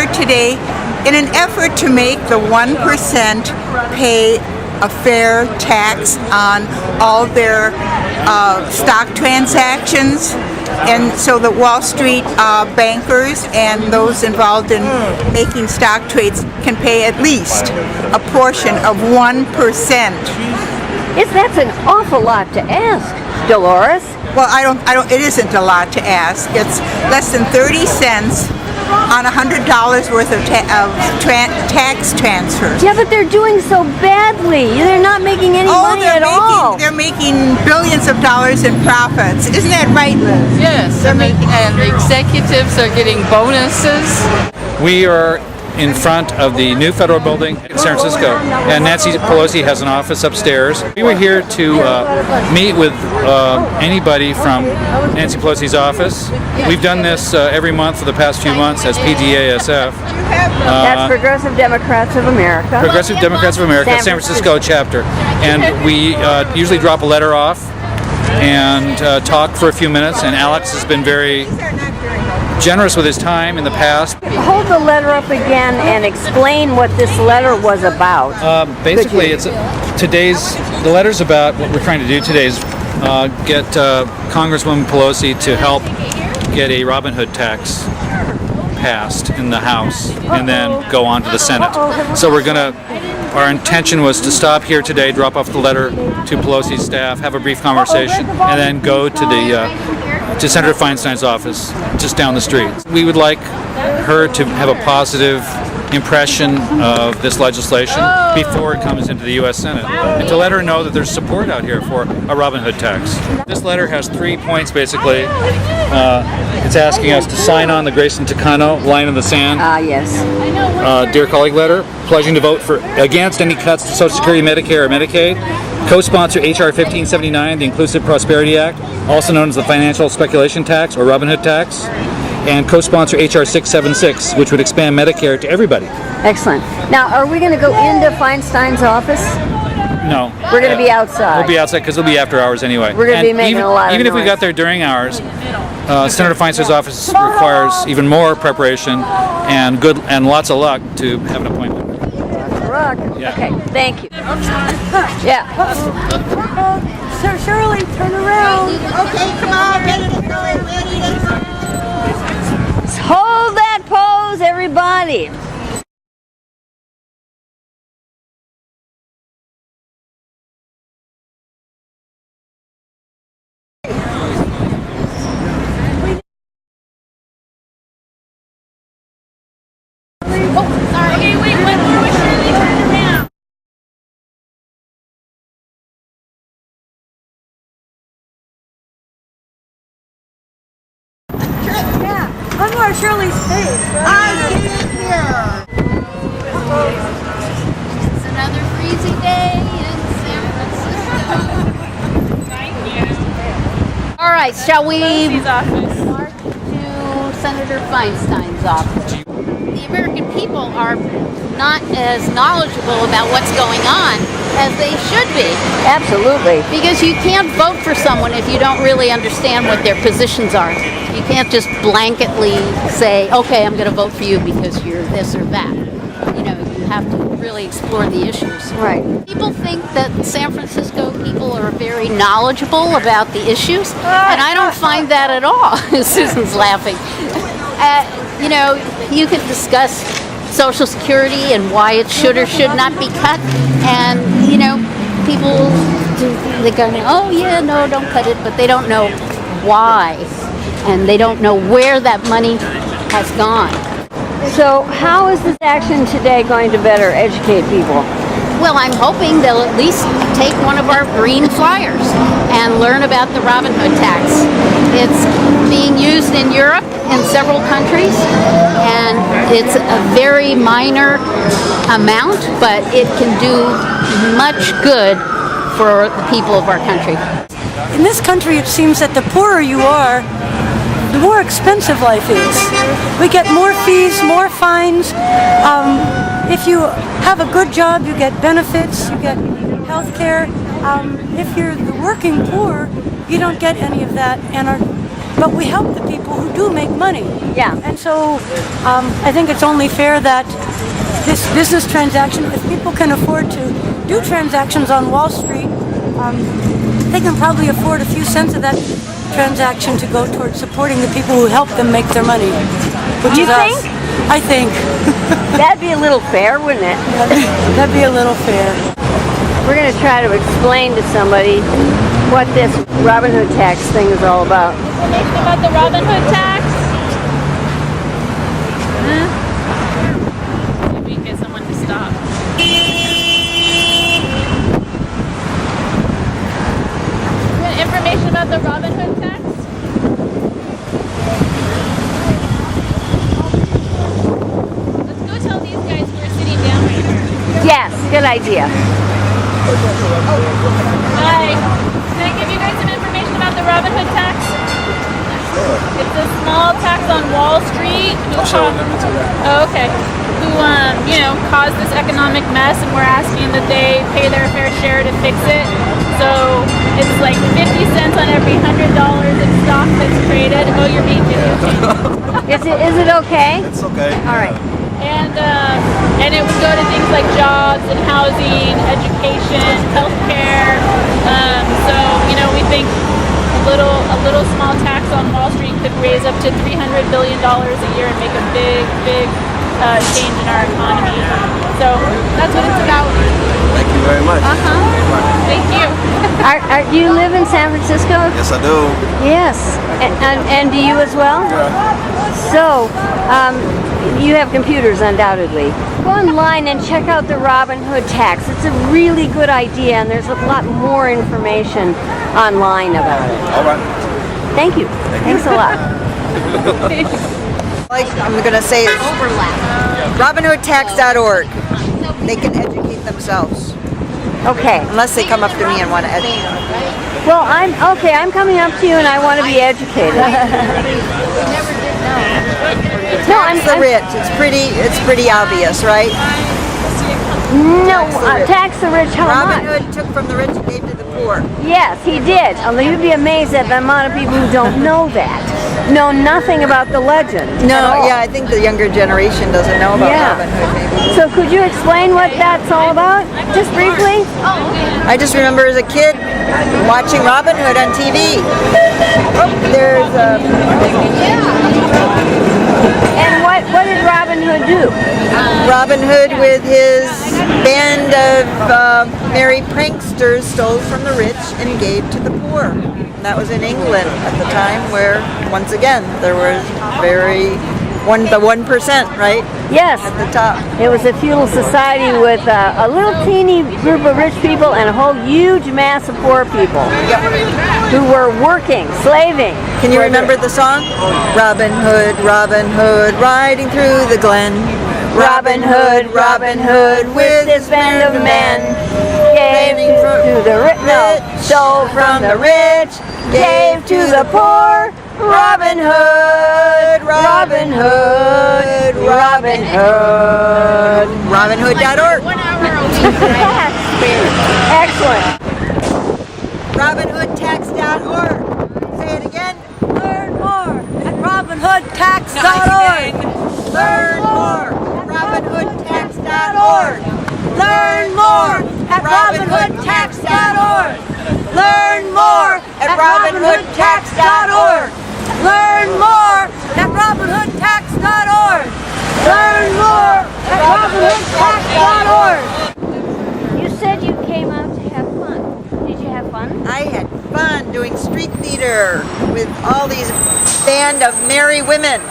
here today in an effort to make the 1% pay a fair tax on all their stock transactions, and so that Wall Street bankers and those involved in making stock trades can pay at least a portion of 1%. That's an awful lot to ask, Dolores. Well, it isn't a lot to ask. It's less than 30 cents on $100 worth of tax transfers. Yeah, but they're doing so badly. They're not making any money at all. They're making billions of dollars in profits. Isn't that right, Liz? Yes, and the executives are getting bonuses. We are in front of the new federal building in San Francisco, and Nancy Pelosi has an office upstairs. We were here to meet with anybody from Nancy Pelosi's office. We've done this every month for the past few months as PDASF. That's Progressive Democrats of America. Progressive Democrats of America, San Francisco chapter. And we usually drop a letter off and talk for a few minutes, and Alex has been very generous with his time in the past. Hold the letter up again and explain what this letter was about. Basically, the letter's about what we're trying to do today is get Congresswoman Pelosi to help get a Robin Hood tax passed in the House and then go on to the Senate. So our intention was to stop here today, drop off the letter to Pelosi's staff, have a brief conversation, and then go to Senator Feinstein's office just down the street. We would like her to have a positive impression of this legislation before it comes into the U.S. Senate, and to let her know that there's support out here for a Robin Hood tax. This letter has 3 points, basically. It's asking us to sign on the GRAYSON-TAKANO line in the sand. Yes. Dear colleague letter, pledging to vote against any cuts to Social Security, Medicare, or Medicaid. Co-sponsor H.R. 1579, the Inclusive Prosperity Act, also known as the Financial Speculation Tax or Robin Hood Tax. And co-sponsor H.R. 676, which would expand Medicare to everybody. Excellent. Now, are we going to go into Feinstein's office? No. We're going to be outside. We'll be outside because it'll be after hours anyway. We're going to be making a lot of noise. Even if we got there during hours, Senator Feinstein's office requires even more preparation and lots of luck to have an appointment. Look. Yeah. Okay, thank you. Yeah. Sir Shirley, turn around. Okay, come on, ready to go, ready to go. Hold that pose, everybody. One more Shirley's face. I get here. It's another breezy day in San Francisco. Thank you. All right, shall we march to Senator Feinstein's office? The American people are not as knowledgeable about what's going on as they should be. Absolutely. Because you can't vote for someone if you don't really understand what their positions are. You can't just blanketly say, okay, I'm going to vote for you because you're this or that. You know, you have to really explore the issues. Right. People think that San Francisco people are very knowledgeable about the issues, and I don't find that at all. Susan's laughing. You know, you can discuss Social Security and why it should or should not be cut, and, you know, people, they go, oh yeah, no, don't cut it, but they don't know why, and they don't know where that money has gone. So how is this action today going to better educate people? Well, I'm hoping they'll at least take one of our green flyers and learn about the Robin Hood tax. It's being used in Europe in several countries, and it's a very minor amount, but it can do much good for the people of our country. In this country, it seems that the poorer you are, the more expensive life is. We get more fees, more fines. If you have a good job, you get benefits, you get health care. If you're the working poor, you don't get any of that, and our but we help the people who do make money. Yeah. And so I think it's only fair that this business transaction, if people can afford to do transactions on Wall Street, they can probably afford a few cents of that transaction to go towards supporting the people who help them make their money, which You is think? us. I think. That'd be a little fair, wouldn't it? That'd be a little fair. We're going to try to explain to somebody what this Robin Hood tax thing is all about. Information about the Robin Hood tax? See if we can get someone to stop. Information about the Robin Hood tax? Let's go tell these guys who are sitting down right here. Yes, good idea. Hi. Can I give you guys some information about the Robin Hood tax? It's a small tax on Wall Street. Oh, okay. Who, caused this economic mess, and we're asking that they pay their fair share to fix it. So it's like 50 cents on every $100 in stock that's traded. Oh, you're being videotaped. Is it okay? It's okay. All right. And it would go to things like jobs and housing, education, healthcare. We think a little small tax on Wall Street could raise up to $300 billion a year and make a big change in our economy. So that's what it's about. Thank you very much. Thank you. Do you live in San Francisco? Yes, I do. Yes. And do you as well? So, you have computers undoubtedly. Go online and check out the Robin Hood tax. It's a really good idea, and there's a lot more information online about it. All right. Thank you. Thanks a lot. Like I'm going to say it's RobinHoodTax.org. They can educate themselves, Okay. unless they come up to me and want to educate. Well, I'm coming up to you, and I want to be educated. No, Tax the rich. It's pretty obvious, right? No, the rich. tax the rich. How Robin much? Hood took from the rich and gave to the poor. Yes, he did. Although you'd be amazed at the amount of people who don't know that. Know nothing about the legend. at No, all. yeah, I think the younger generation doesn't know about Yeah. Robin Hood. Maybe. So could you explain what that's all about? Just briefly? I just remember as a kid watching Robin Hood on TV. There's And what did Robin Hood do? Robin Hood with his band of merry pranksters stole from the rich and gave to the poor. And that was in England at the time, where once again there was the 1%, right? Yes. At the top. It was a feudal society with a little teeny group of rich people and a whole huge mass of poor people who were working, slaving. Can you remember the song? Robin Hood, riding through the glen. Robin Hood, with his band of men. Gave to the rich, no, stole from the rich, gave to the poor. Robin Hood, Robin Hood, Robin Hood. RobinHood.org. Excellent. RobinHoodTax.org. Say it again. Learn more at RobinHoodTax.org. Learn more. RobinHoodTax.org. Learn more at RobinHoodTax.org. Learn more at RobinHoodTax.org. Learn more at RobinHoodTax.org. Learn more at RobinHoodTax.org. You said you came out to have fun. Did you have fun? I had fun doing street theater with all these band of merry women.